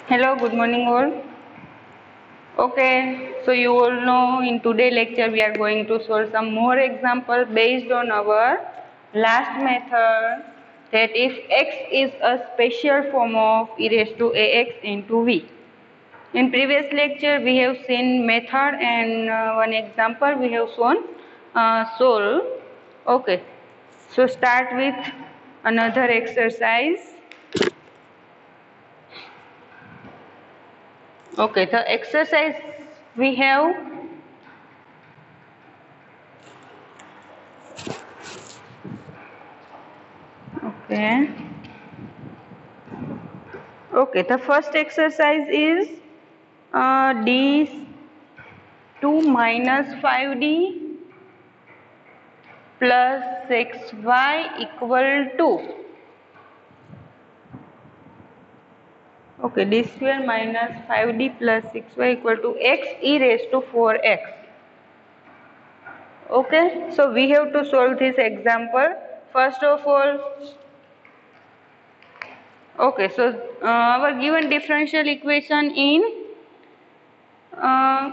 Hello, good morning all. Okay, so you all know in today's lecture we are going to solve some more example based on our last method, that if x is a special form of e raised to ax into v. In previous lecture we have seen method and one example we have shown solve. Okay, so start with another exercise. Okay, the exercise we have. Okay. Okay, the first exercise is d2 minus 5d plus 6y equal to. Okay, d square minus 5d plus 6y equal to x e raised to 4x. Okay, so we have to solve this example. First of all, okay, so our given differential equation uh,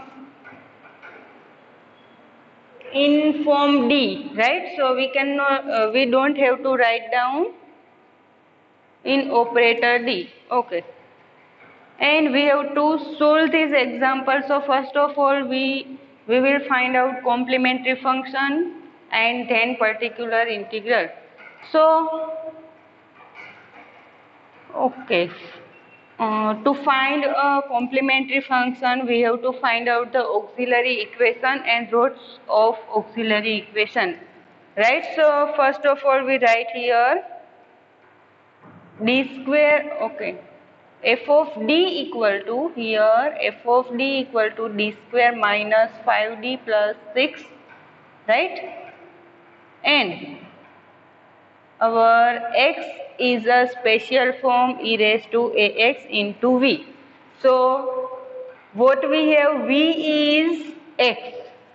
in form D, right? So we cannot, we don't have to write down in operator D. Okay, and we have to solve this example. So first of all, we will find out complementary function and then particular integral. So okay, to find a complementary function, we have to find out the auxiliary equation and roots of auxiliary equation, right? So first of all, we write here d square. Okay, f of d equal to, here f of d equal to d square minus 5d plus 6, right? And our x is a special form e raised to ax into v. So what we have, v is x,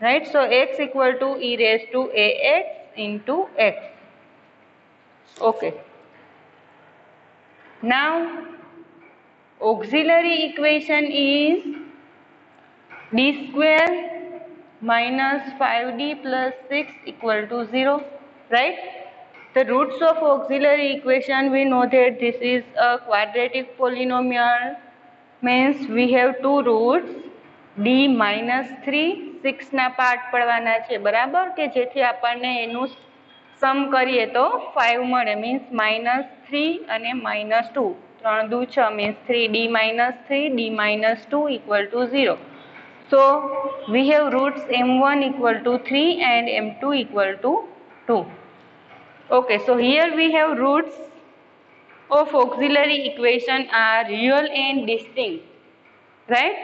right? So x equal to e raised to ax into x. Okay. Now auxiliary equation is d square minus 5d plus 6 equal to 0, right? The roots of auxiliary equation, we know that this is a quadratic polynomial, means we have two roots, d minus 3, 6 ના part પડવાના છે, બરાબર, કે જેથી આપણને એનું સમ કરીએ તો 5 મળે, મીન્સ -3 અને -2, 3 દુ 6, means 3d minus 3, d minus 2 equal to 0. So we have roots m1 equal to 3 and m2 equal to 2. Okay, so here we have roots of auxiliary equation are real and distinct, right?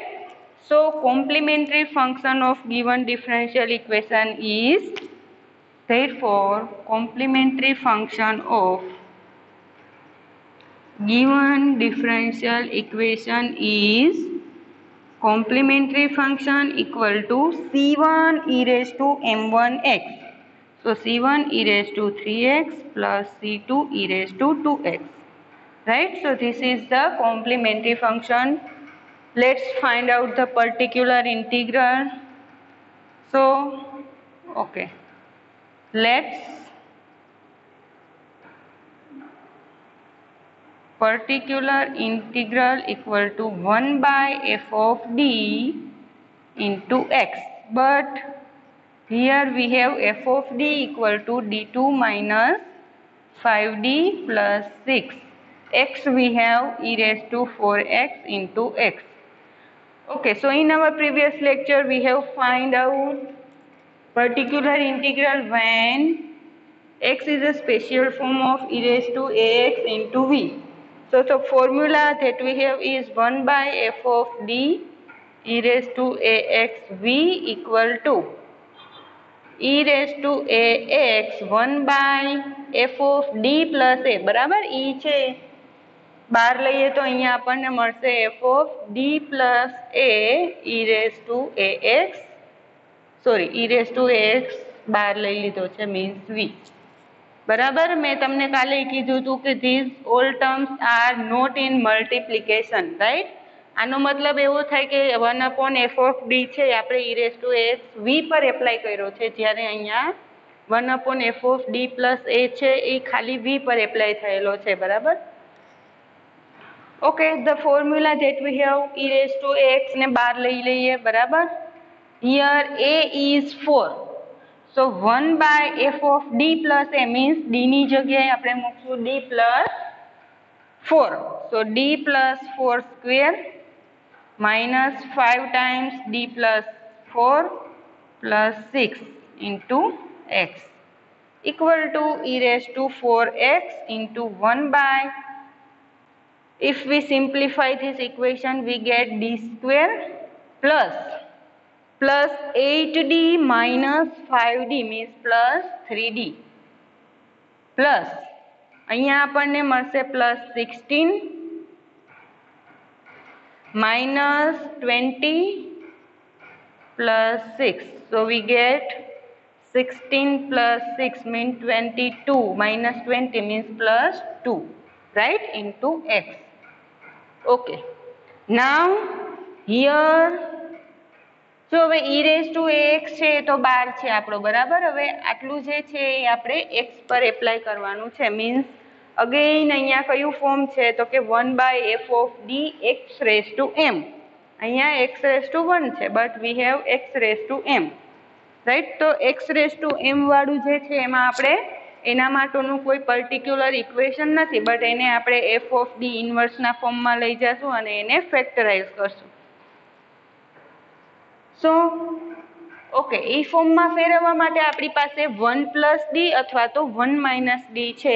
So complementary function of given differential equation is, therefore complementary function of given differential equation is complementary function equal to c1 e raised to m1x. So c1 e raised to 3x plus c2 e raised to 2x, right? So this is the complementary function. Let's find out the particular integral. So okay, let's particular integral equal to 1 by f of d into x, but here we have f of d equal to d2 minus 5d plus 6. X we have e raised to 4x into x. Okay, so in our previous lecture we have find out particular integral when x is a special form of e raised to ax into v. So the formula that we have is 1 by f of d e raised to ax v equal to e raised to ax 1 by f of d plus a, બરાબર? e છે બહાર લઈએ તો અહીંયા આપણને મળશે f of d plus a e raised to ax, sorry, e raised to ax બહાર લઈ લીધો છે, means v. બરાબર, મેં તમને કાલે કીધું હતું કે these all terms are not in multiplication, right? આનો મતલબ એવો થાય કે 1/f(d) છે આપણે e⁻x v પર એપ્લાય કર્યો છે, જ્યારે અહીંયા 1/f(d + a) છે એ ખાલી v પર એપ્લાય થયેલો છે, બરાબર. Okay, the formula that we have e⁻x ને બહાર લઈ લઈએ, બરાબર. Here a is 4, so 1/f(d + a) means d ની જગ્યાએ આપણે મૂકશું d + 4, so d + 4 square minus 5 times d + 4 + 6 into x equal to e⁻4x into 1 by, if we simplify this equation we get d square plus 8d minus 5d means plus 3d plus અહીંયા આપણને મળશે plus 16 minus 20 plus 6, so we get 16 plus 6 means 22 minus 20 means plus 2, right, into x. Okay, now here જો હવે e⁻x છે તો 12 છે આપણો, બરાબર. હવે આટલું જે છે એ આપણે x પર એપ્લાય કરવાનું છે, મીન્સ અગેઇન અહીંયા કયું ફોર્મ છે તો કે 1/f(d x⁻m). અહીંયા x⁻1 છે but we have x⁻m, right. તો x⁻m વાળું જે છે એમાં આપણે એના માટેનું કોઈ પર્ટિક્યુલર ઇક્વેશન નથી, બટ એને આપણે f(d ઇન્વર્સના ફોર્મમાં લઈ જશું અને એને ફેક્ટરાઇઝ કરશું. સો ઓકે, એ ફોર્મમાં ફેરવવા માટે આપણી પાસે 1 + d અથવા તો 1 - d છે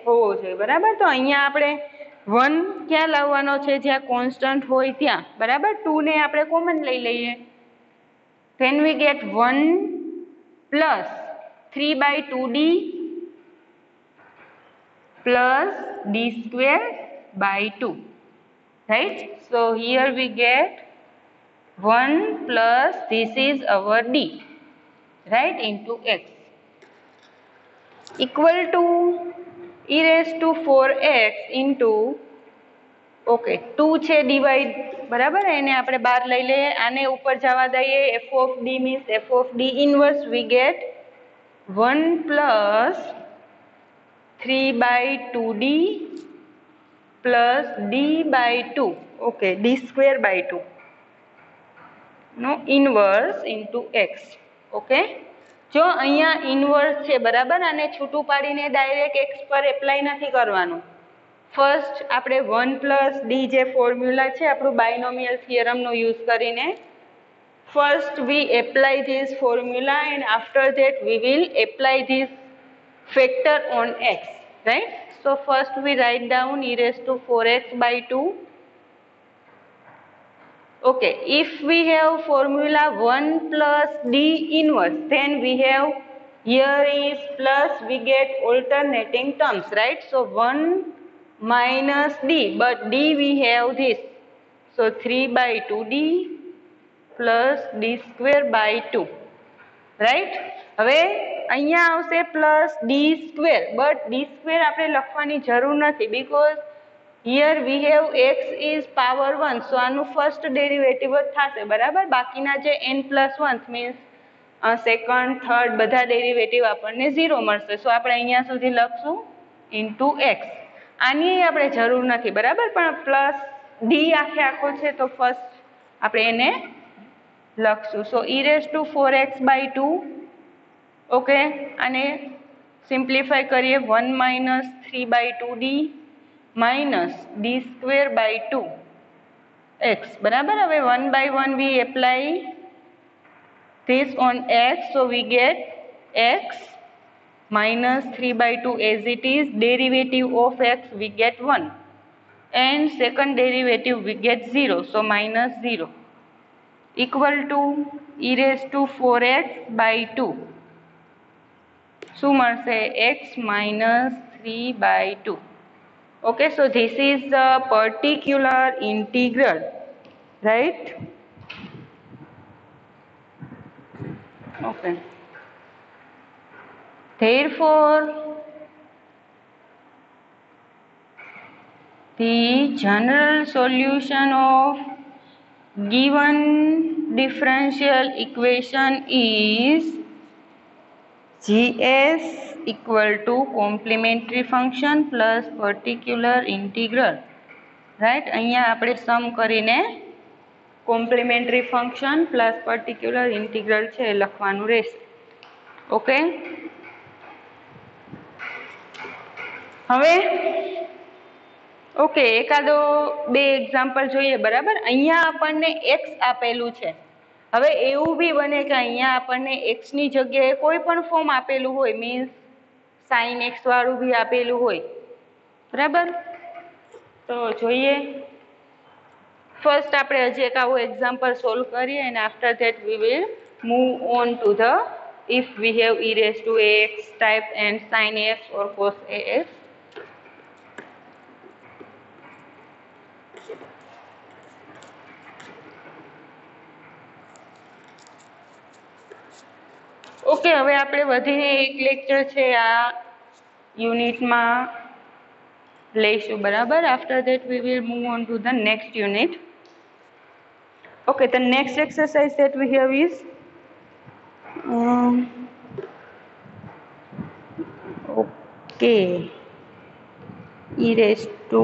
હોવો જોઈએ, બરાબર. તો અહીંયા આપણે 1 ક્યાં લાવવાનો છે, જ્યાં કોન્સ્ટન્ટ હોય ત્યાં, બરાબર. 2 ને આપણે કોમન લઈ લઈએ, then we get 1 plus 3/2d plus d square by 2, right. So here we get 1 plus this is our d, right, into x equal to e⁻4x into, okay, 2 છે ડિવાઈડ, બરાબર. એને આપણે બહાર લઈ લઈએ, આને ઉપર જવા દઈએ. f(d) means f(d inverse we get 1 plus 3/2d plus d/2, okay, d square by 2 નો ઇન્વર્સ ઇન્ટુ એક્સ. ઓકે, જો અહીંયા ઇન્વર્સ છે, બરાબર, અને છૂટું પાડીને ડાયરેક્ટ એક્સ પર એપ્લાય નથી કરવાનું. ફર્સ્ટ આપણે 1 + d જે ફોર્મ્યુલા છે આપણું બાયનોમિયલ થિયરમનો યુઝ કરીને, first V apply this formula and after that we will apply this factor on x, right. So first V write down e⁻4x/2. Okay, if we have formula 1 plus d inverse, then we have here is plus, we get alternating terms, right. So 1 minus d, but d we have this, so 3/2d plus d square by 2, right. હવે અહીંયા આવશે plus d square, but d square આપણે લખવાની જરૂર નથી, because here we have x is power 1, so આનું first derivative જ થશે, બરાબર. બાકીના જે n+1 મીન્સ સેકન્ડ, થર્ડ બધા ડેરિવેટિવ આપણને 0 મળશે. સો આપણે અહીંયા સુધી લખશું ઇન્ટુ એક્સ. આની આપણે જરૂર નથી, બરાબર, પણ પ્લસ ડી આખો છે તો ફર્સ્ટ આપણે એને લખશું. સો e⁻4x/2, ઓકે, અને સિમ્પ્લિફાય કરીએ 1 minus 3/2d minus d square by 2 x, બરાબર. હવે 1/1 we apply this on x, so we get x minus 3/2 as it is, derivative of x we get 1 and second derivative we get 0, so minus 0 equal to e⁻4x/2 શું મળશે, x minus 3/2. Okay, so this is the particular integral, right. Okay, therefore the general solution of given differential equation is GS equal to complementary function plus particular integral. Right, અહીંયા આપણે સમ કરીને complimentary function plus particular integral છે એ લખવાનું રહેશે. Okay, હવે okay એકાદો બે example જોઈએ. બરાબર, અહીંયા આપણને એક્સ આપેલું છે. હવે એવું બી બને કે અહીંયા આપણને એક્સની જગ્યાએ કોઈ પણ ફોર્મ આપેલું હોય, મીન્સ સાઇન એક્સ વાળું બી આપેલું હોય. બરાબર, તો જોઈએ. ફર્સ્ટ આપણે હજી એક આવું એક્ઝામ્પલ સોલ્વ કરીએ અને after that we will move on to the if we have e raised to ax type and sin ax or cos ax. Okay, હવે આપણે વધીને એક લેક્ચર છે આ યુનિટમાં લઈશું. બરાબર, after that we will move on to the next unit. Okay, the next exercise that we have is e raised to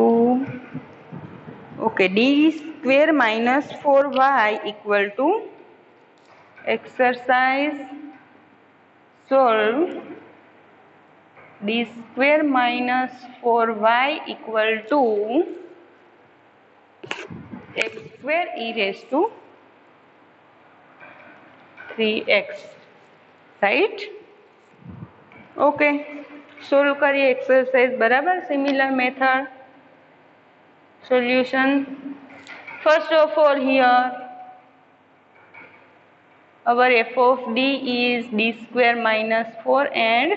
d square minus 4y equal to exercise solve d square minus 4y equal to x square e raised to 3x. right? Okay, solve કરીએ exercise. બરાબર, similar method solution. First of all, here our f of d is d square minus 4 and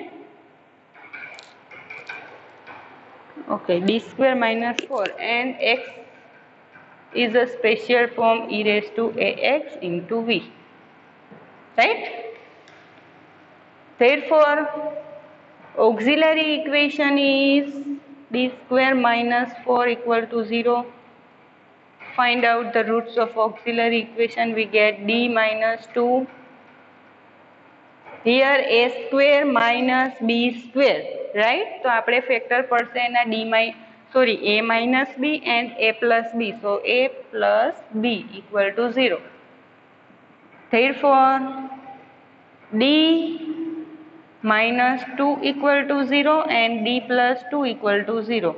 d square minus 4 and x is a special form e raised to ax into v. Right? Therefore, auxiliary equation is d square minus 4 equal to 0. Find out the roots of auxiliary equation. We get d minus 2. Here a square minus b square. Right? તો આપણે factor પડશે એના a minus b and a plus b. So a plus b equal to 0. Therefore, d minus 2 equal to 0 and d plus 2 equal to 0.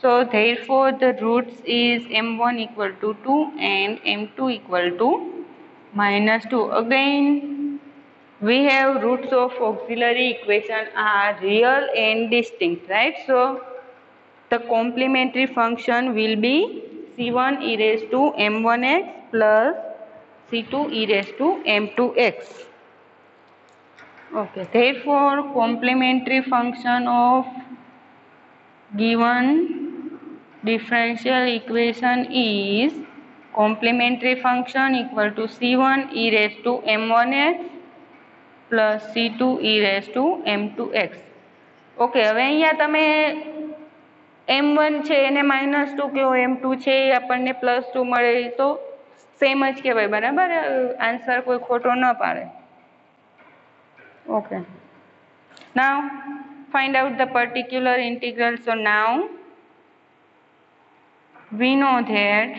So therefore the roots is m1 equal to 2 and m2 equal to minus 2. Again we have roots of auxiliary equation are real and distinct, right? So the complementary function will be c1 e raised to m1x plus c2 e raised to m2x. Okay, therefore complementary function of given differential equation is complementary function equal to c1 e raised to m1x plus c2 e raised to m2x. Okay, હવે અહીંયા તમે m1 છે એને -2 કહો, m2 છે એ આપણને +2 મળે તો સેમ જ કહેવાય. બરાબર, આન્સર કોઈ ખોટો ન પાડે. Okay, now find out the particular integral. So now we know that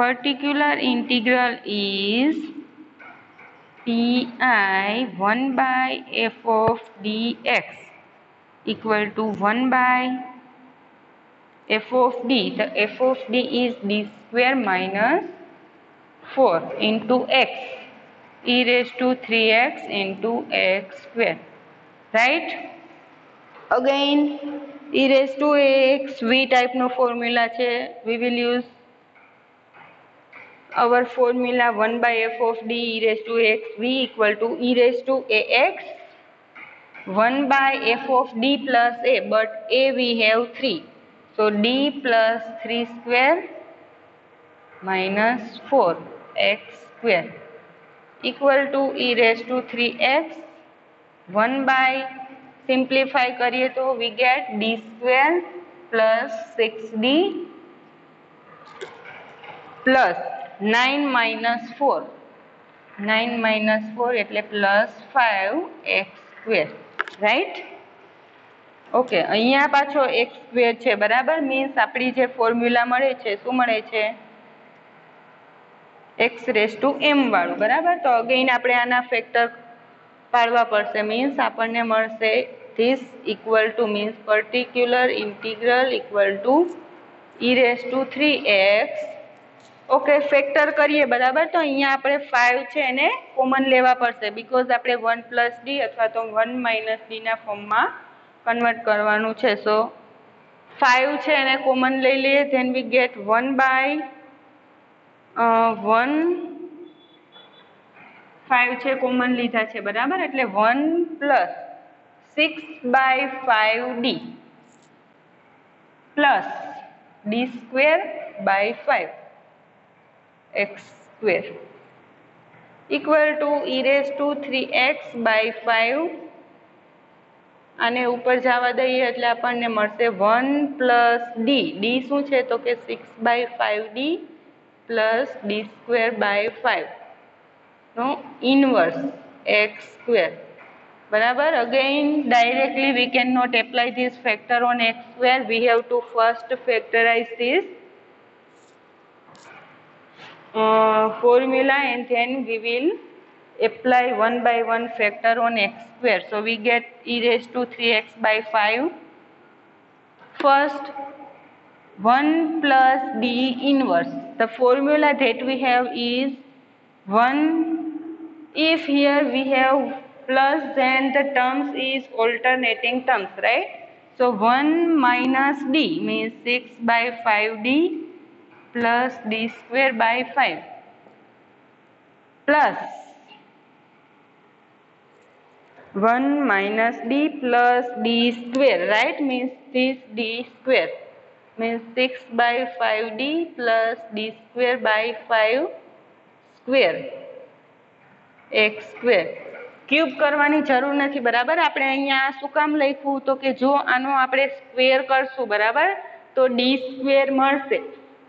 particular integral is pi 1 by f of dx equal to 1 by f of d. The f of d is d square minus 4 into x e raised to 3x into x square. Right? Again e raised to ax v type no formula છે. We will use our formula 1 by f of d e raised to x v equal to e raised to ax 1 by f of d plus a, but a we have 3. So d plus 3 square minus 4x square equal to e raised to 3x 1 by simplify કરીએ તો we get d square plus 6d plus 9 minus 4. 9 minus 4 એટલે plus 5x square. Right? Okay, અહીંયા પાછો x square છે, બરાબર? Means આપણી જે formula મળે છે શું મળે છે? x રેઝ ટુ m વાળું, બરાબર? તો અગેઇન આપણે આના ફેક્ટર પાડવા પડશે. મીન્સ આપણને મળશે this equal to means particular integral equal to e raise to 3x. Okay, factor કરીએ, બરાબર? તો અહીંયા આપણે 5 છે એને કોમન લેવા પડશે બીકોઝ આપણે 1 પ્લસ ડી અથવા તો 1 માઇનસ ડીના ફોર્મમાં કન્વર્ટ કરવાનું છે. સો 5 છે એને કોમન લઈ લઈએ. ધેન વી ગેટ 1 બાય 1 5 છે કોમન લીધા છે, બરાબર? એટલે 1 plus 6 by 5d plus D square by 5 x square equal to e raised to 3x by 5. આને ઉપર જવા દઈએ એટલે આપણને મળશે 1 પ્લસ ડી. ડી શું છે? તો કે 6 by 5d plus D square by 5 નો ઇનવર્સ x square. બરાબર? Again directly we cannot apply this factor on x square. We have to first factorize this formula and then we will apply 1 by 1 factor on x square. So we get e raised to 3x by 5. First 1 plus d inverse. The formula that we have is 1. If here we have plus, then the terms is alternating terms, right? So 1 minus d means 6 by 5d plus d square by 5 plus 1 minus d plus d square, right? Means this d square means 6 by 5d plus d square by 5 square x square. Cube કરવાની જરૂર નથી, બરાબર? આપણે અહીંયા શું કામ લખ્યું? તો કે જો આનો આપણે સ્ક્વેર કરશું, બરાબર, તો ડી સ્ક્વેર મળશે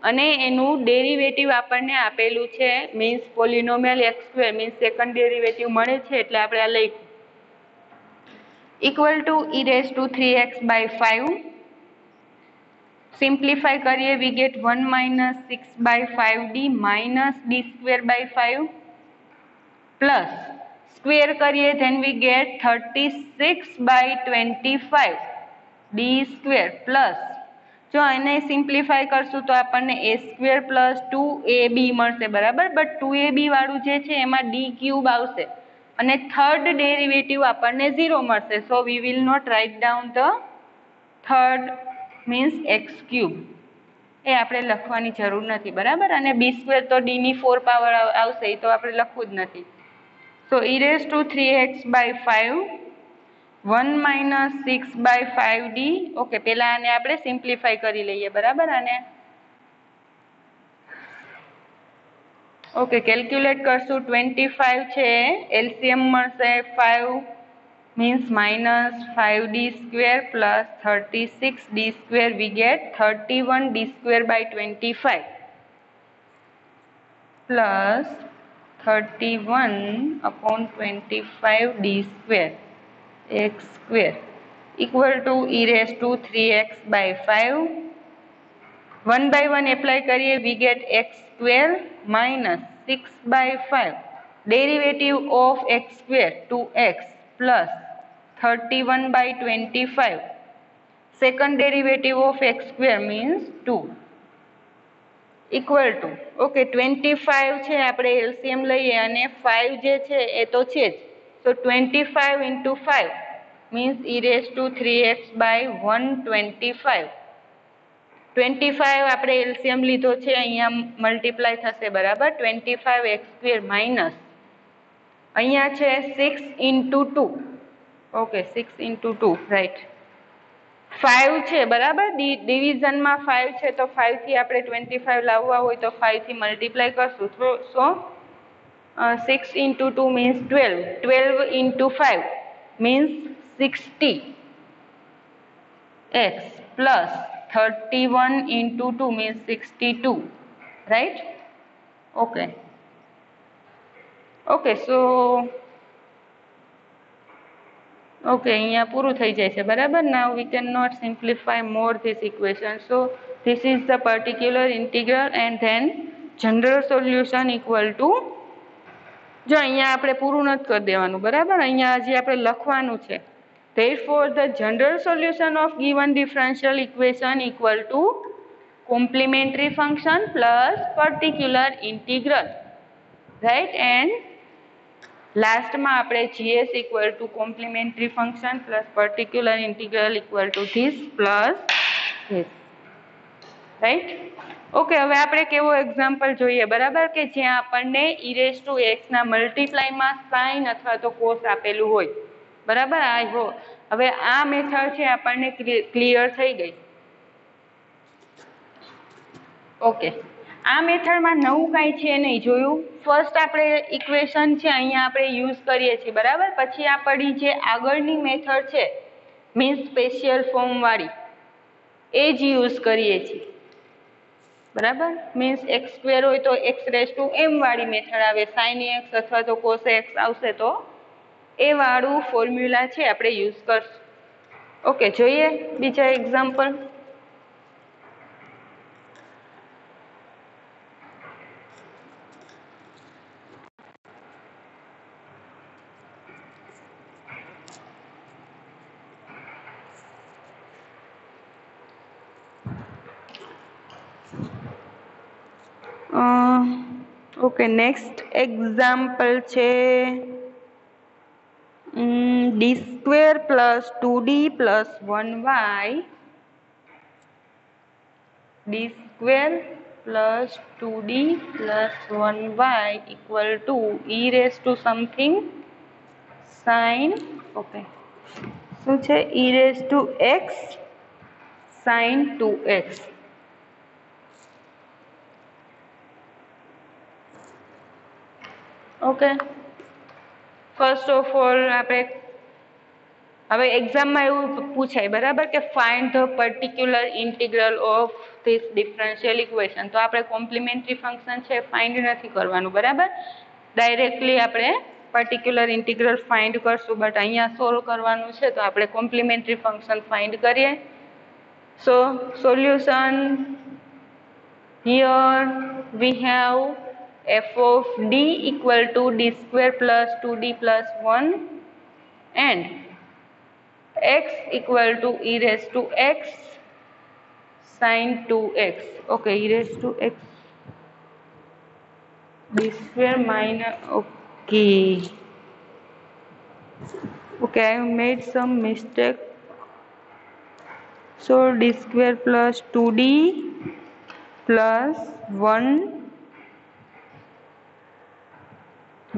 અને એનું ડેરિવેટિવ આપણને આપેલું છે means polynomial x square means second derivative મળે છે એટલે આપણે આ લખ્યું equal to e raise to 3x by 5. Simplify કરીએ we get 1 minus 6 by 5d minus D square by 5 plus square કરીએ then we get 36 by 25 D square plus જો એને સિમ્પ્લિફાય કરશું તો આપણને a સ્ક્વેર પ્લસ 2ab મળશે, બરાબર? But 2ab વાળું જે છે એમાં d ક્યુબ આવશે અને થર્ડ ડેરિવેટિવ આપણને 0 મળશે. So we will not write down the third means X cube. એ આપણે લખવાની જરૂર નથી, બરાબર? અને બી સ્ક્વેર તો ડીની 4 પાવર આવશે એ તો આપણે લખવું જ નથી. સો e raised to 3x by 5 1 minus 6 by 5d. Okay, પહેલા આને આપણે સિમ્પ્લિફાય કરી લઈએ, બરાબર? આને ઓકે કેલ્ક્યુલેટ કરશું 25 છે એલસીએમ મળશે 5 means minus 5d square plus 36d square we get 31d square by 25 plus 31 upon 25d square x square equal to e raised to 3x by 5. 1 by 1 apply કરીએ we get x square minus 6 by 5 derivative of x square 2x plus 31 by 25 second derivative of x square means 2 equal to okay 25 છે આપણે LCM લઈએ અને 5 જે છે એ તો છે જ. સો 25 into 5 means e raised to 3x by 125. 25 આપણે એલસીએમ લીધો છે અહીંયા મલ્ટીપ્લાય થશે, બરાબર? 25x સ્ક્વેર માઇનસ અહીંયા છે 6 into 2. Okay 6 into 2 right. 5 છે, બરાબર? ડિવિઝનમાં 5 છે તો 5 થી આપણે 25 લાવવા હોય તો 5 થી મલ્ટીપ્લાય કરશું. સો 6 into 2 means 12. 12 into 5 means 60x plus 31 into 2 means 62, right? Okay. Okay, so okay, અહીંયા પૂરું થઈ જાય છે, બરાબર. Now we cannot simplify more this equation. So this is the particular integral and then general solution equal to, જો અહીંયા આપણે પૂરું નથી કરી દેવાનું, બરાબર. અહીંયા હજી આપણે લખવાનું છે. Therefore the general solution of given differential equation equal to complementary function plus particular integral, right? And લાસ્ટમાં આપણે GS equal to complementary function plus particular integral equal to this plus this, right? Okay, હવે આપણે કેવો example જોઈએ, બરાબર, કે જ્યાં આપણને e⁻x ના મલ્ટીપ્લાયમાં સાઇન અથવા તો કોસ આપેલું હોય, બરાબર. હવે આ મેથડ છે આપણને ક્લિયર થઈ ગઈ. ઓકે, આ મેથડમાં નવું કાંઈ છે નહીં, જોયું. ફર્સ્ટ આપણે ઇક્વેશન છે અહીંયા આપણે યુઝ કરીએ છીએ, બરાબર. પછી આપણી જે આગળની મેથડ છે મીન્સ સ્પેશિયલ ફોર્મવાળી એ જ યુઝ કરીએ છીએ, બરાબર. મીન્સ x² હોય તો x⁻m વાળી મેથડ આવે, sin x અથવા તો cos x આવશે તો એ વાળું ફોર્મ્યુલા છે આપણે યુઝ કરશું. ઓકે, જોઈએ બીજા એક્ઝામ્પલ. ઓકે, નેક્સ્ટ એક્ઝામ્પલ છે d² plus 2d plus 1y, d² plus 2d plus 1y equal to e⁻ something sin, okay, શું છે, e⁻x sin 2x. Okay, first of all આપણે હવે એક્ઝામમાં એવું પૂછાય, બરાબર, કે find the particular integral of this differential equation. તો આપણે કોમ્પ્લિમેન્ટરી ફંક્શન છે ફાઇન્ડ નથી કરવાનું, બરાબર. ડાયરેક્ટલી આપણે પર્ટિક્યુલર ઇન્ટિગ્રલ ફાઇન્ડ કરશું, બટ અહીંયા સોલ્વ કરવાનું છે તો આપણે કોમ્પ્લિમેન્ટરી ફંક્શન ફાઇન્ડ કરીએ. So solution here we have f of d equal to d² plus 2d plus 1 and x equal to e⁻x sin 2x. Okay, e⁻x d² minus, okay, I have made some mistake. So d² plus 2d plus 1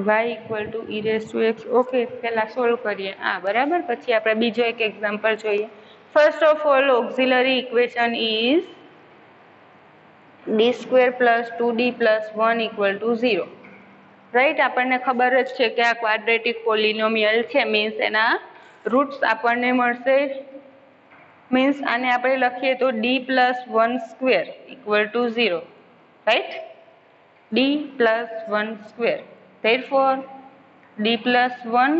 y equal to e⁻x. Okay, પહેલાં solve કરીએ આ, બરાબર. પછી આપણે બીજો એક example જોઈએ. First of all auxiliary equation is d² plus 2d plus 1 equal to 0, right. આપણને ખબર જ છે કે આ ક્વાડ્રેટિક પોલિનોમિયલ છે, મીન્સ એના રૂટ્સ આપણને મળશે. મીન્સ આને આપણે લખીએ તો d plus 1² equal to 0, right. d plus 1². Therefore, d plus 1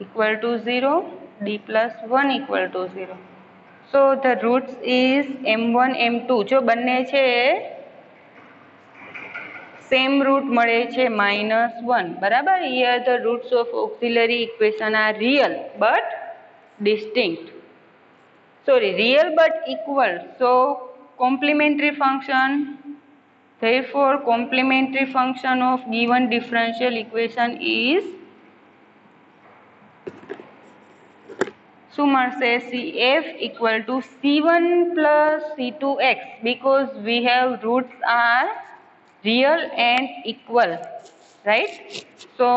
equal to 0, d plus 1 equal to 0. So the roots is m1, m2. જો બંને છે સેમ રૂટ મળે છે -1, બરાબર. Here the roots of auxiliary equation are real but distinct. Sorry, real but equal. So complementary function. Therefore, complementary function of given differential equation is શું મળશે, CF equal to C1 plus C2x, because we have roots are real and equal, right? So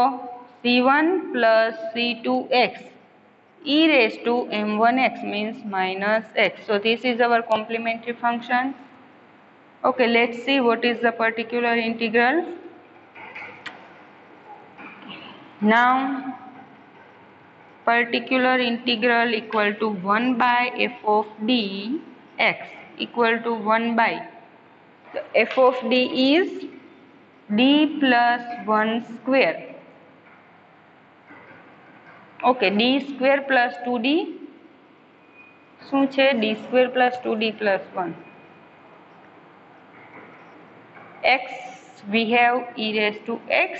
C1 plus C2x e⁻m1x means -x. So this is our complementary function. Okay, let's see what is the particular integral. Now, particular integral equal to 1 by f of d x equal to 1 by, the f of d is d plus 1 square. Okay, d square plus 2d શું છે? d square plus 2d plus 1. x we have e raised to x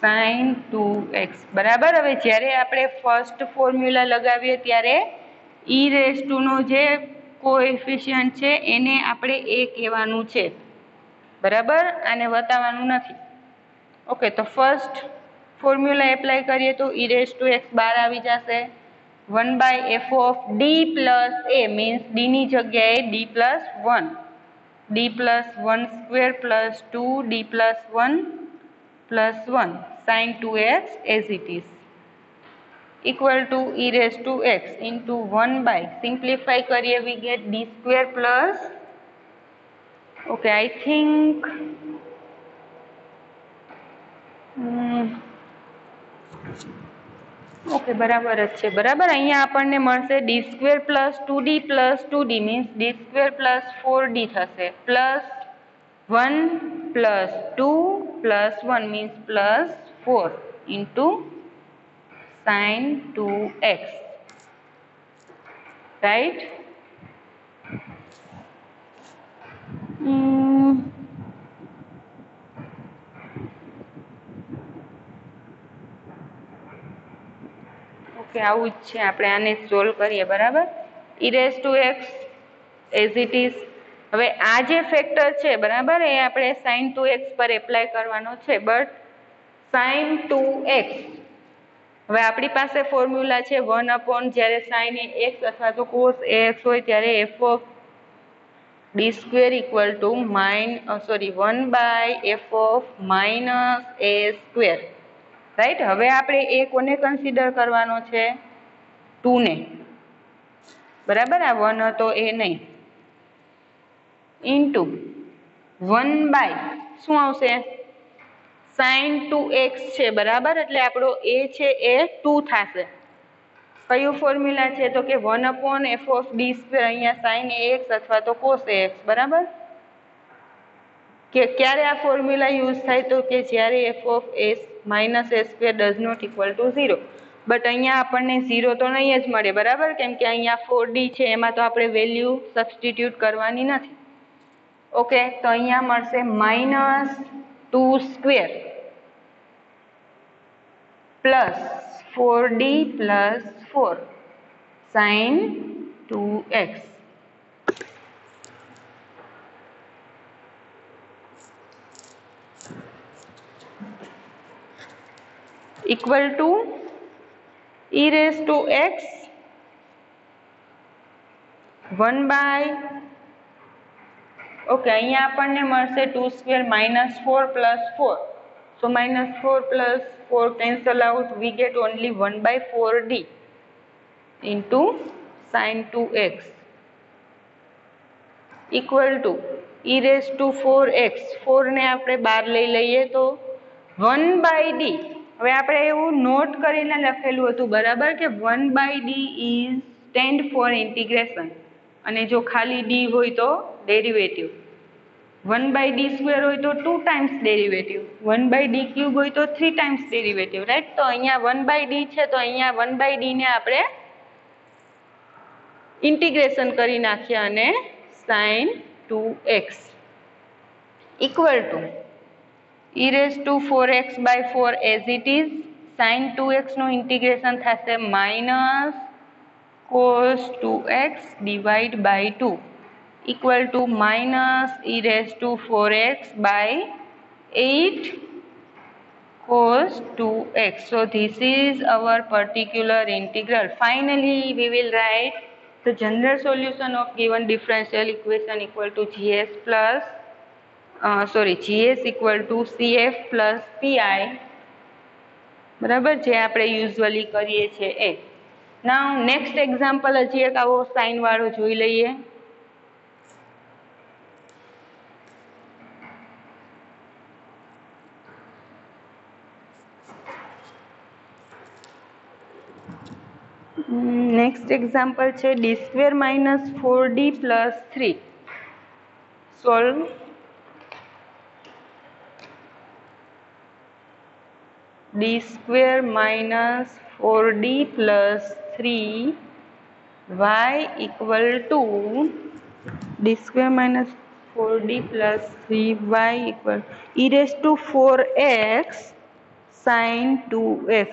sin 2x. બરાબર. હવે જ્યારે આપણે first formula લગાવીએ ત્યારે e raised to નો જે coefficient છે એને આપણે a કહેવાનું છે. બરાબર, આને બતાવવાનું નથી. ઓકે, તો ફર્સ્ટ ફોર્મ્યુલા એપ્લાય કરીએ તો e raised to x બહાર આવી જશે. 1 by f of d plus a means d ની જગ્યાએ d plus 1. d plus 1 square plus 2d plus 1 plus 1 sin 2x as it is equal to e raised to x into 1 by, simplify કરીએ we get d square plus, okay, I think okay બરાબર જ છે. બરાબર, અહીંયા આપણને મળશે d square plus 2d plus 2d means d square plus 4d થશે plus 1 plus 2 plus 1 means plus 4 into sin 2x, right. Okay, આવું જ છે. આપણે આને સોલ્વ કરીએ. બરાબર, e raised to x as it is. હવે આ જે ફેક્ટર છે, બરાબર, એ આપણે sin 2x પર એપ્લાય કરવાનો છે. બટ sin 2x, હવે આપણી પાસે ફોર્મ્યુલા છે 1 upon જ્યારે sin x અથવા તો cos ax હોય ત્યારે f of d square equal to 1 by f of minus a square, right. હવે આપણે એ કોને કન્સિડર કરવાનો છે? 2 ને. બરાબર, આ 1 હતો એ નહીં. ઇન્ટુ 1 બાય શું આવશે? sin 2x છે. બરાબર, એટલે આપણો a છે એ 2 થશે. કયું ફોર્મ્યુલા છે? તો કે 1 upon f of d square, અહીંયા sin ax અથવા તો cos ax. બરાબર, કે ક્યારે આ ફોર્મ્યુલા યુઝ થાય? તો કે જ્યારે f of s minus a square does not equal to 0. But અહીંયા આપણને 0 તો નહીં જ મળે. બરાબર, કેમ કે અહીંયા 4d છે, એમાં તો આપણે વેલ્યુ સબસ્ટિટ્યુટ કરવાની નથી. ઓકે, તો અહીંયા મળશે -2 square plus 4d plus 4 sin 2x equal to e raised to x 1 by, okay, અહીંયા આપણને મળશે 2 square -4 plus 4. So -4 plus 4 cancel out, we get only 1 by 4d into sin 2x equal to e raised to 4x. 4 ને આપણે બહાર લઈ લઈએ તો 1 by d. હવે આપણે એવું નોટ કરીને લખેલું હતું. બરાબર, કે 1 by d is stand for integration, અને જો ખાલી d હોય તો ડેરિવેટિવ. 1 by d square હોય તો 2 times derivative, 1 by d cube હોય તો 3 times ડેરિવેટિવ, રાઈટ. તો અહીંયા 1 by d છે, તો અહીંયા 1 by d ને આપણે ઇન્ટિગ્રેશન કરી નાખીએ અને sin 2x equal to e raised to 4x by 4 as it is. sin 2x નું ઇન્ટિગ્રેશન થશે minus cos 2x divide by 2 equal to minus e raised to 4x by 8 cos 2x. So this is our particular integral. Finally, we will write the general solution of given differential equation equal to gs equal to cf plus pi. બરાબર, જે આપણે usually કરીએ છીએ એ. નાઉ next example હજી એક આવો sign વાળો જોઈ લઈએ. नेक्स्ट एग्जाम्पल है D square minus 4d plus 3. Solve. D square minus 4d plus 3 y equal to D square minus 4d plus 3y equal e raise to 4x sin 2x.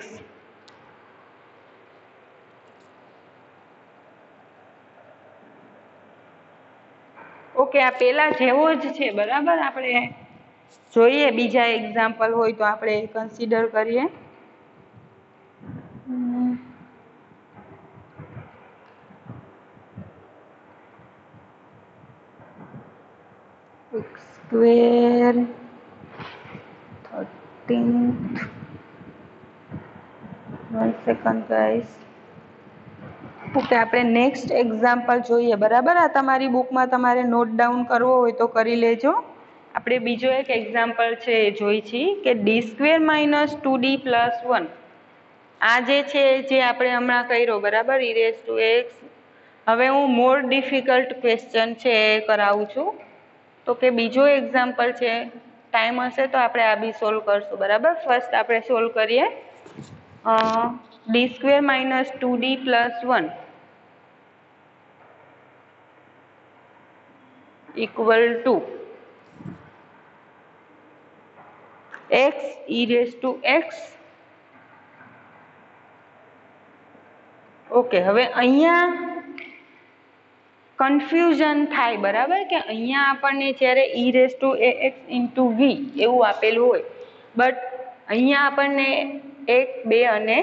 Okay, આ પેલા જેવો જ છે બરાબર. આપણે જોઈએ બીજા એક્ઝામ્પલ હોય તો આપણે કન્સિડર કરીએ. Square 13th 1 second guys. Okay, આપણે નેક્સ્ટ એક્ઝામ્પલ જોઈએ બરાબર. આ તમારી બુકમાં તમારે નોટ ડાઉન કરવો હોય તો કરી લેજો. આપણે બીજો એક એક્ઝામ્પલ છે એ જોઈ છીએ કે D square minus 2d plus 1. આ જે છે જે આપણે હમણાં કર્યો બરાબર, ઈ રેઝ ટુ એક્સ. હવે હું મોર ડિફિકલ્ટ ક્વેશ્ચન છે એ કરાવું છું. તો કે બીજો એક્ઝામ્પલ છે, ટાઈમ હશે તો આપણે આ બી સોલ્વ કરશું બરાબર. ફર્સ્ટ આપણે સોલ્વ કરીએ. D square minus 2d plus 1 equal to x e raise to x. Okay, હવે અહીંયા કન્ફ્યુઝન થાય બરાબર કે અહીંયા આપણને જ્યારે e raise to ax into v એવું આપેલું હોય, બટ અહીંયા આપણને 1, 2 અને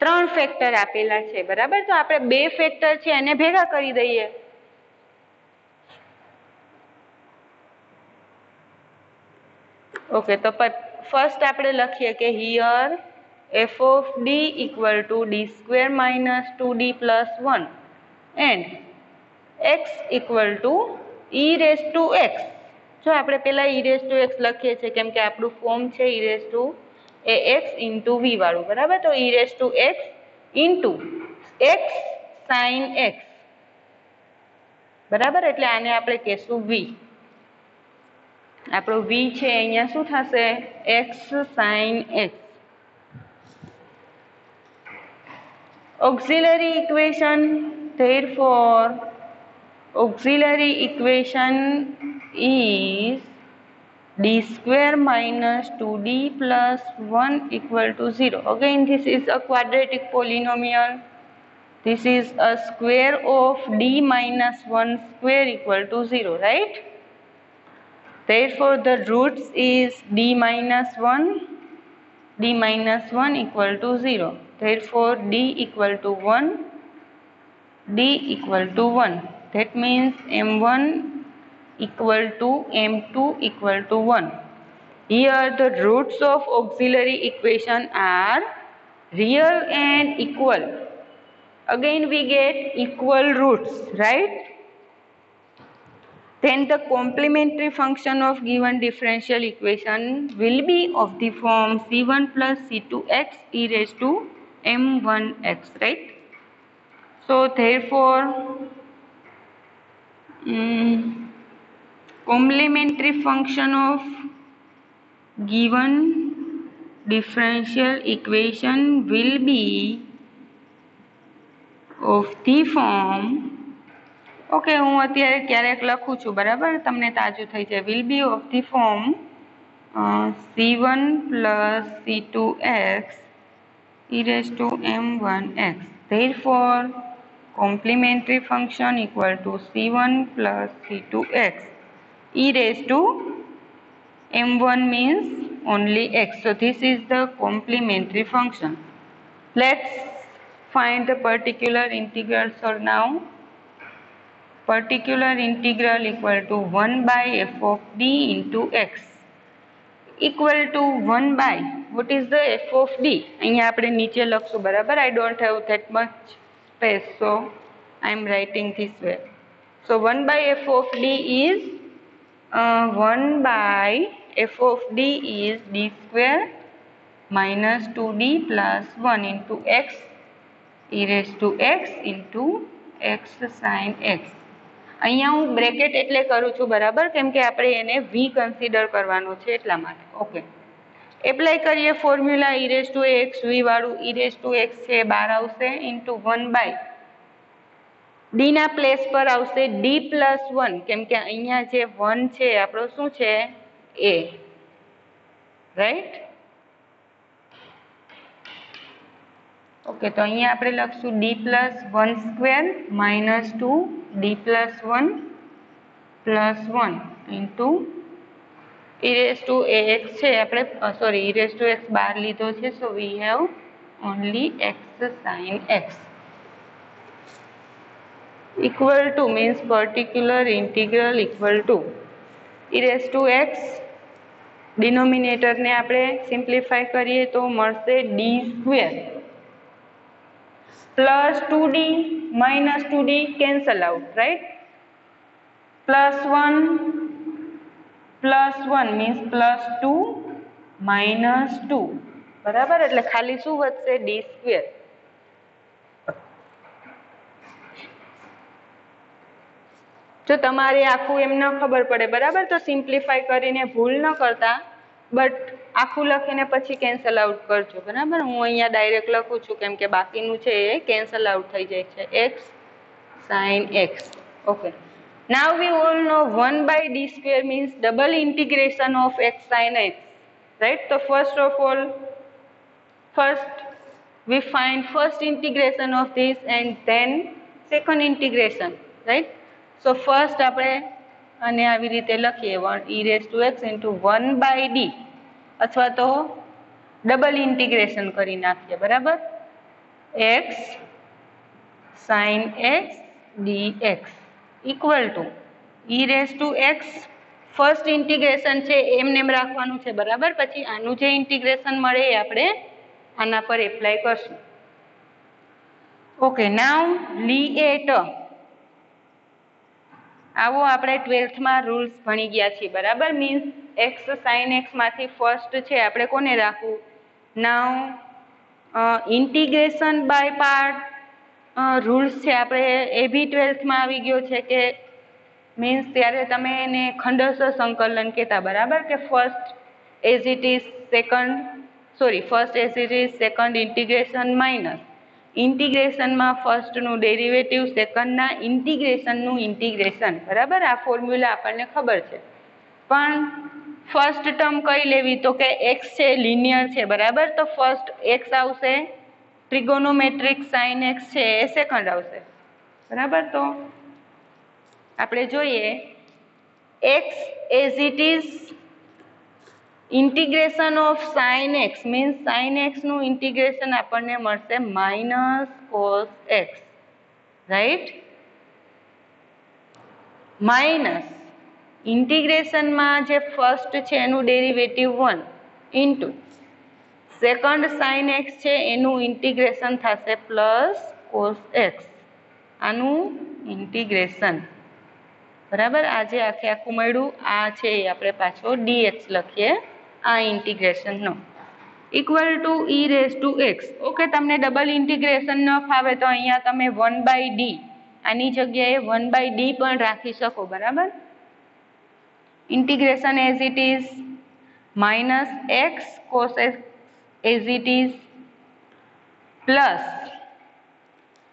3 ફેક્ટર આપેલા છે બરાબર. તો આપણે 2 ફેક્ટર છે એને ભેગા કરી દઈએ. ઓકે, તો ફર્સ્ટ આપણે લખીએ કે here f of d equal to D square minus 2d plus 1 and x equal to e raise to x. જો આપણે પેલા e રેઝ ટુ x લખીએ છીએ કેમ કે આપણું ફોર્મ છે e raise to ax into v વાળું બરાબર. તો e raise to x into x sine x બરાબર. એટલે આને આપણે કહેશું v. આપણો v છે અહીંયા શું થશે? x sine x. Auxiliary equation, therefore auxiliary equation is d square minus 2d plus 1 equal to 0. Again, this is a quadratic polynomial. This is a square of d minus 1 square equal to 0, right? Therefore, the roots is d minus 1 equal to 0. Therefore, d equal to 1, d equal to 1. That means m1 equal to m2 equal to 1. Here the roots of auxiliary equation are real and equal. Again we get equal roots, right? Then the complementary function of given differential equation will be of the form c1 plus c2x e raised to m1x, right? So therefore complementary function of given differential equation will be of the form. Okay, હું અત્યારે ક્યારેક લખું છું બરાબર, તમને તાજું થઈ જાય. Will be of the form c1 plus c2x e raised to m1x. Therefore, complementary function equal to c1 plus c2x e raised to m1 means only x. So this is the complementary function. Let's find the particular integral. So now particular integral equal to 1 by f of d into x equal to 1 by what is the f of d. અહીંયા આપણે નીચે લખશું બરાબર. I don't have that much space, so I am writing this way. So 1 by f of d is 1 by f of d is d square minus 2d plus 1 into x e raised to x into x sin x. અહીંયા હું bracket એટલે કરું છું બરાબર, કેમ કે આપણે એને v કન્સિડર કરવાનો છે એટલા માટે. ઓકે, એપ્લાય કરીએ formula e raised to x, v વાળું e raised to x છે બહાર આવશે ઇન્ટુ 1 d ના પ્લેસ પર આવશે d પ્લસ 1, કેમ કે અહીંયા જે 1 છે આપણો શું છે a, રાઈટ. ઓકે, તો અહીંયા આપણે લખશું d plus 1 square minus 2 d plus 1 plus 1 into e raised to ax છે આપણે, sorry e raised to x બહાર લીધો છે, so we have only x sin x equal to means particular integral equal to e raised to x, ડિનોમિનેટરને આપણે simplify કરીએ તો મળશે d square plus 2d minus 2d cancel out, right. Plus 1 means plus 2 minus 2, બરાબર. એટલે ખાલી શું વધશે d square. જો તમારે આખું એમ ન ખબર પડે બરાબર, તો સિમ્પ્લિફાય કરીને ભૂલ ન કરતા, બટ આખું લખીને પછી કેન્સલ આઉટ કરજો બરાબર. હું અહીંયા ડાયરેક્ટ લખું છું કેમ કે બાકીનું છે એ કેન્સલ આઉટ થઈ જાય છે, x sin x. Okay, now we all know 1/d square means double integration of x sin x, right. So first we find first integration of this and then second integration, right. So first આપણે અને આવી રીતે લખીએ 1 e raised to x into 1/d, અથવા તો double integration કરી નાખીએ બરાબર, x sin x dx equal to e raised to x. First integration છે એમને એમ રાખવાનું છે બરાબર, પછી આનું જે ઇન્ટિગ્રેશન મળે એ આપણે આના પર એપ્લાય કરશું. ઓકે, નાઉ લીએટ. આવો આપણે 12થમાં રૂલ્સ ભણી ગયા છીએ બરાબર. મીન્સ x sin x માંથી ફર્સ્ટ છે આપણે કોને રાખવું. નાઉ ઇન્ટિગ્રેશન બાય પાર્ટ રૂલ્સ છે આપણે એ બી 12થમાં આવી ગયો છે, કે મીન્સ ત્યારે તમે એને ખંડસ્થ સંકલન કહેતા બરાબર, કે first as it is second integration minus ઇન્ટિગ્રેશનમાં ફર્સ્ટનું ડેરિવેટિવ, સેકન્ડના ઇન્ટિગ્રેશનનું ઇન્ટિગ્રેશન બરાબર. આ ફોર્મ્યુલા આપણને ખબર છે, પણ ફર્સ્ટ ટર્મ કઈ લેવી તો કે x છે લિનિયર છે બરાબર, તો ફર્સ્ટ x આવશે, ટ્રિગોનોમેટ્રિક સાઇન x છે એ સેકન્ડ આવશે બરાબર. તો આપણે જોઈએ x as it is integration of sine X means sine એક્સનું ઇન્ટિગ્રેશન આપણને મળશે minus cos X, right. Minus ઇન્ટિગ્રેશનમાં જે ફર્સ્ટ છે એનું derivative 1 into second sine X છે એનું ઇન્ટિગ્રેશન થશે પ્લસ કોસ એક્સ, આનું ઇન્ટિગ્રેશન બરાબર. આ જે આખું મળ્યું આ છે એ આપણે પાછો dx લખીએ, આ ઇન્ટિગ્રેશનનો equal to e raised to x. Okay, તમને ડબલ ઇન્ટિગ્રેશન ન ફાવે તો અહીંયા તમે 1/d આની જગ્યાએ 1/d પણ રાખી શકો બરાબર. Integration as it is minus x cos x as it is plus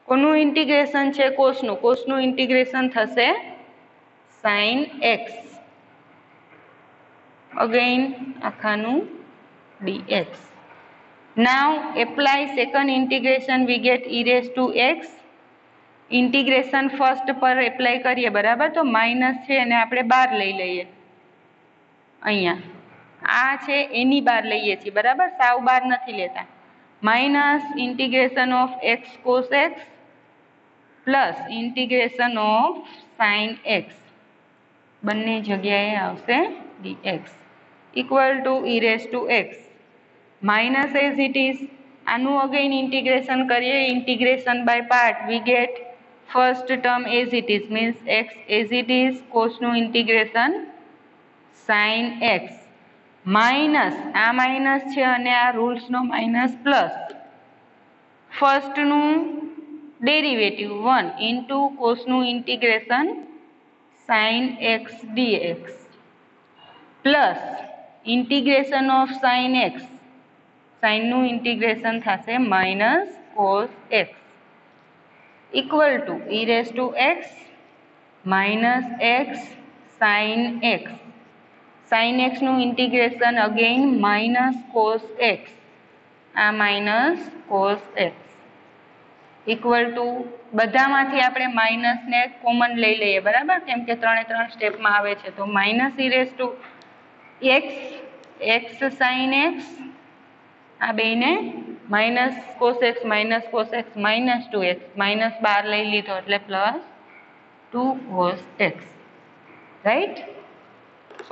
કોનું ઇન્ટિગ્રેશન છે કોસનું ઇન્ટિગ્રેશન થશે sin x, again આખાનું dx. Now apply second integration, we get e raised to x. Integration first પર apply કરીએ બરાબર, તો minus છે અને આપણે બાર લઈ લઈએ, અહીંયા આ છે એની બાર લઈએ છીએ બરાબર, સાવ બાર નથી લેતા. Minus integration of x cos x plus integration of sin x, બંને જગ્યાએ આવશે dx equal to e raised to x minus as it is. આનું અગેન ઇન્ટિગ્રેશન કરીએ, integration by part, we get first term as it is means x as it is, કોસનું integration sin x minus આ minus છે અને આ રૂલ્સનો minus plus ફર્સ્ટનું derivative 1 into કોસનું integration sine X dx plus integration of sine X, સાઇનનું integration થશે minus cos X equal to E raise to X minus X sine X, sine એક્સનું integration again minus cos X, આ minus cos X equal to બધામાંથી આપણે માઇનસને common લઈ લઈએ, બરાબર, કેમ કે 3 સ્ટેપમાં આવે છે. તો minus E raise to X X sine X, આ બેને minus cos X minus two X minus બાર લઈ લીધો એટલે plus 2 cos x, right?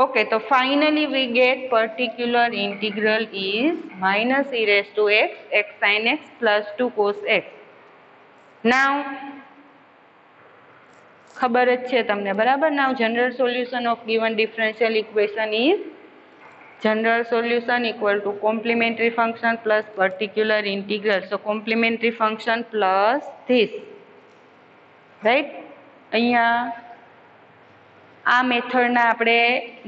Okay, so finally we get particular integral is minus e raised to x x sin x plus 2 cos x. Now ખબર જ છે તમને, બરાબર. Now general solution of given differential equation is general solution equal to complementary function plus particular integral. So complementary function plus this, right? અહીંયા આ મેથડના આપણે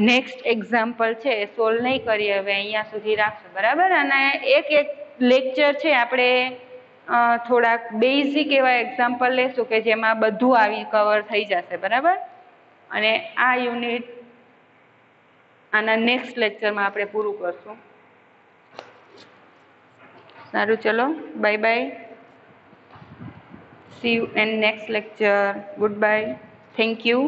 next example છે એ solve નહીં કરીએ, હવે અહીંયા સુધી રાખશું, બરાબર. અને એક લેક્ચર છે આપણે થોડાક બેઝિક એવા એક્ઝામ્પલ લેશું કે જેમાં બધું આવી કવર થઈ જશે, બરાબર. અને આ યુનિટ આના નેક્સ્ટ લેક્ચરમાં આપણે પૂરું કરશું. સારું, ચલો, bye bye. See you in next lecture. Goodbye. Thank you.